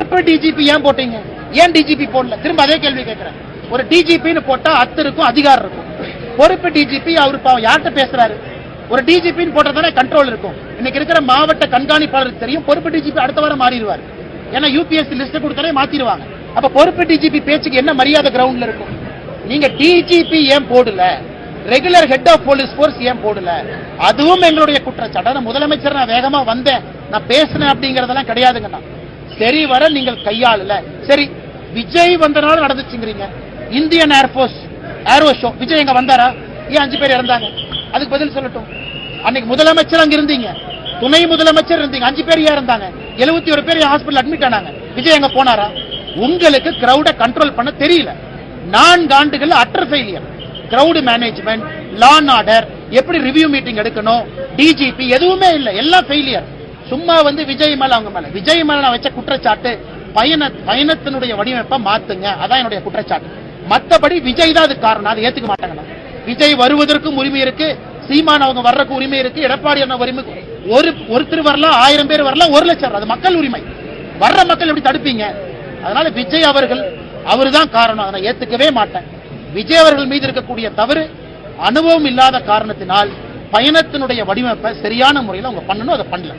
DGP ஏன் போட்டீங்க? ஏன் டிஜிபி போடல? திரும்ப அதே கேள்வி கேட்கிறேன். ஒரு டிஜிபின்னு போட்டா அத்தருக்கும் அதிகாரம் இருக்கும். பொறுப்பு டிஜிபி அவரு யார்கிட்ட பேசுறாரு? ஒரு டிஜிபின்னு போட்டதானே கண்ட்ரோல் இருக்கும். இன்னைக்கு இருக்கிற மாவட்ட கண்காணிப்பாளருக்கு தெரியும் பொறுப்பு டிஜிபி அடுத்த வாரம் மாறிடுவார். ஏன்னா யூபிஎஸ்சி லிஸ்ட் கொடுத்தாலே மாத்திடுவாங்க. அப்ப பொறுப்பு டிஜிபி பேச்சுக்கு என்ன மரியாதை கிரவுண்ட்ல இருக்கும்? நீங்க டிஜிபி ஏன் போடல? Regular head of police force ஏன் போடல? அதுவும் எங்களுடைய குற்றச்சாட்டு. முதலமைச்சர் நான் வேகமா வந்தேன், நான் பேசினேன் அப்படிங்கறதெல்லாம் கிடையாதுங்கண்ணா. சரி வர நீங்கள் கையாளல. சரி, விஜய் வந்தனால நடந்துச்சுங்கிறீங்க. Indian air force aero show Vijay எங்க வந்தாரா? ஏன் 5 பேர் இறந்தாங்க? அதுக்கு பதில் சொல்லட்டும். அன்னைக்கு முதலமைச்சர் அங்க இருந்தீங்க, துணை முதலமைச்சர் இருந்தீங்க, 5 பேர் ஏன் இருந்தாங்க? 71 பேர் ஹாஸ்பிடல் அட்மிட் ஆனாங்க. விஜய் எங்க போனாரா? உங்களுக்கு கிரௌட கண்ட்ரோல் பண்ண தெரியல. 4 ஆண்டுகள் utter failure. Crowd management, law and order, எப்படி ரிவ்யூ மீட்டிங் எடுக்கணும், டிஜிபி எதுவுமே இல்ல, எல்லாம் ஃபெயிலியர். சும்மா விஜய் மேல அவங்க மேல விஜய் மேல நான் வச்ச குற்றச்சாட்டு பயணத்தினுடைய வடிவமைப்பை மாத்துங்க, அதான் என்னுடைய குற்றச்சாட்டு. மத்தபடி விஜய் தான் அதுக்கு காரணம், அதை ஏத்துக்க மாட்டாங்க. விஜய் வருவதற்கும் உரிமை இருக்கு, சீமான் அவங்க வர்றதுக்கு உரிமை இருக்கு, எடப்பாடி உரிமை. ஒருத்தர் வரலாம், 1000 பேர் வரலாம், 1 லட்சம், அது மக்கள் உரிமை. வர்ற மக்கள் எப்படி தடுப்பீங்க? அதனால விஜய் அவர்கள் அவருதான் காரணம், அதை ஏத்துக்கவே மாட்டேன். விஜய் அவர்கள் மீது இருக்கக்கூடிய தவறு அனுபவம் இல்லாத காரணத்தினால் பயணத்தினுடைய வடிவமைப்பை சரியான முறையில் அவங்க பண்ணணும், அதை பண்ணல.